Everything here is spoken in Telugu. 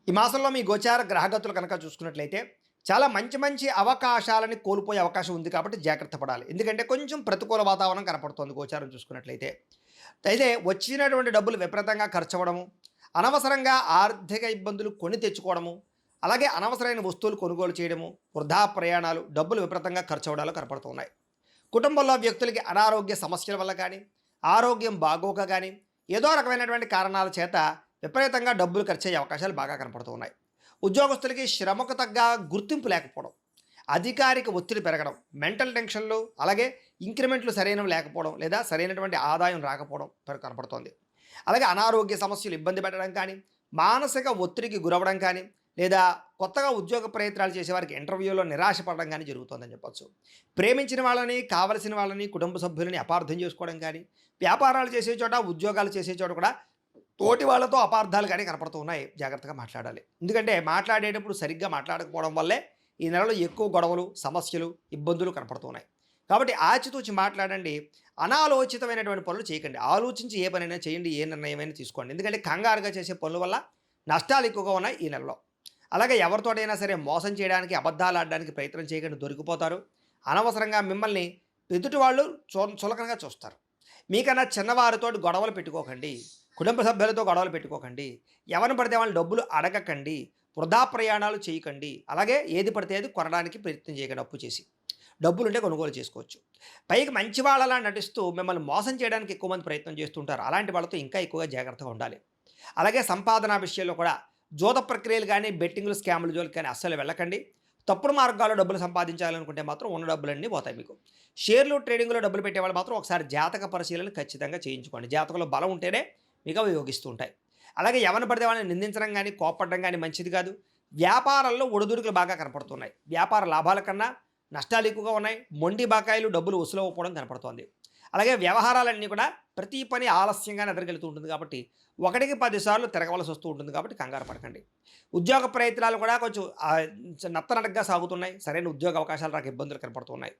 ఈ మాసంలో మీ గోచార గ్రహగతులు కనుక చూసుకున్నట్లయితే చాలా మంచి మంచి అవకాశాలని కోల్పోయే అవకాశం ఉంది కాబట్టి జాగ్రత్త పడాలి. ఎందుకంటే కొంచెం ప్రతికూల వాతావరణం కనపడుతోంది గోచారం చూసుకున్నట్లయితే. అయితే వచ్చినటువంటి డబ్బులు విపరీతంగా ఖర్చవ్వడము, అనవసరంగా ఆర్థిక ఇబ్బందులు కొని తెచ్చుకోవడము, అలాగే అనవసరమైన వస్తువులు కొనుగోలు చేయడము, వృధా ప్రయాణాలు, డబ్బులు విపరీతంగా ఖర్చవ్వడాలు కనపడుతున్నాయి. కుటుంబంలో వ్యక్తులకి అనారోగ్య సమస్యల వల్ల కానీ, ఆరోగ్యం బాగోక కానీ, ఏదో రకమైనటువంటి కారణాల చేత విపరీతంగా డబ్బులు ఖర్చయ్యే అవకాశాలు బాగా కనపడుతూ ఉన్నాయి. ఉద్యోగస్తులకి శ్రమకు తగ్గ గుర్తింపు లేకపోవడం, అధికారిక ఒత్తిడి పెరగడం, మెంటల్ టెన్షన్లు, అలాగే ఇంక్రిమెంట్లు సరైనవి లేకపోవడం లేదా సరైనటువంటి ఆదాయం రాకపోవడం కనపడుతోంది. అలాగే అనారోగ్య సమస్యలు ఇబ్బంది పెట్టడం కానీ, మానసిక ఒత్తిడికి గురవ్వడం కానీ, లేదా కొత్తగా ఉద్యోగ ప్రయత్నాలు చేసేవారికి ఇంటర్వ్యూలో నిరాశపడడం కానీ జరుగుతుందని చెప్పొచ్చు. ప్రేమించిన వాళ్ళని, కావలసిన వాళ్ళని, కుటుంబ సభ్యులని అపార్థం చేసుకోవడం కానీ, వ్యాపారాలు చేసే చోట, ఉద్యోగాలు చేసే చోట కూడా తోటి వాళ్ళతో అపార్థాలు కానీ కనపడుతూ ఉన్నాయి. జాగ్రత్తగా మాట్లాడాలి. ఎందుకంటే మాట్లాడేటప్పుడు సరిగ్గా మాట్లాడకపోవడం వల్లే ఈ నెలలో ఎక్కువ గొడవలు, సమస్యలు, ఇబ్బందులు కనపడుతున్నాయి. కాబట్టి ఆచితూచి మాట్లాడండి. అనాలోచితమైనటువంటి పనులు చేయకండి. ఆలోచించి ఏ పనైనా చేయండి, ఏ నిర్ణయమైనా తీసుకోండి. ఎందుకంటే కంగారుగా చేసే పనుల వల్ల నష్టాలు ఎక్కువగా ఉన్నాయి ఈ నెలలో. అలాగే ఎవరితోటైనా సరే మోసం చేయడానికి, అబద్ధాలు ఆడడానికి ప్రయత్నం చేయకండి, దొరికిపోతారు. అనవసరంగా మిమ్మల్ని ఎదుటి వాళ్ళు చులకనగా చూస్తారు. మీకన్నా చిన్నవారితోటి గొడవలు పెట్టుకోకండి. కుటుంబ సభ్యులతో గొడవలు పెట్టుకోకండి. ఎవరిని పడితే వాళ్ళని డబ్బులు అడగకండి. వృధా ప్రయాణాలు చేయకండి. అలాగే ఏది పడితే అది కొనడానికి ప్రయత్నం చేయకండి అప్పు చేసి. డబ్బులుంటే కొనుగోలు చేసుకోవచ్చు. పైకి మంచి వాళ్ళలా నటిస్తూ మిమ్మల్ని మోసం చేయడానికి ఎక్కువ మంది ప్రయత్నం చేస్తుంటారు. అలాంటి వాళ్ళతో ఇంకా ఎక్కువగా జాగ్రత్తగా ఉండాలి. అలాగే సంపాదన విషయంలో కూడా జూద ప్రక్రియలు కానీ, బెట్టింగ్లు, స్కాముల జోలికి కానీ అస్సలు వెళ్ళకండి. తప్పుడు మార్గాల్లో డబ్బులు సంపాదించాలనుకుంటే మాత్రం ఉన్న డబ్బులన్నీ పోతాయి మీకు. షేర్లు, ట్రేడింగ్‌లో డబ్బులు పెట్టేవాళ్ళు మాత్రం ఒకసారి జాతక పరిశీలన ఖచ్చితంగా చేయించుకోండి. జాతకంలో బలం ఉంటేనే మీకు అవి యోగిస్తూ ఉంటాయి. అలాగే ఎవరిని పడితే వాళ్ళని నిందించడం గానీ, కోప్పడడం గానీ మంచిది కాదు. వ్యాపారాల్లో ఒడిదుడుకులు బాగా కనపడుతున్నాయి. వ్యాపార లాభాల కన్నా నష్టాలు ఎక్కువగా ఉన్నాయి. మొండి బకాయిలు, డబ్బులు వసూలవ్వకపోవడం కనపడుతోంది. అలాగే వ్యవహారాలన్నీ కూడా ప్రతి పని ఆలస్యంగానే ఎదురుకెళ్తూ ఉంటుంది కాబట్టి, ఒకటికి 10 సార్లు తిరగవలసి వస్తూ ఉంటుంది కాబట్టి కంగారు పడకండి. ఉద్యోగ ప్రయత్నాలు కూడా కొంచెం నత్తనడకగా సాగుతున్నాయి. సరైన ఉద్యోగ అవకాశాలు రాక ఇబ్బందులు కనపడుతున్నాయి.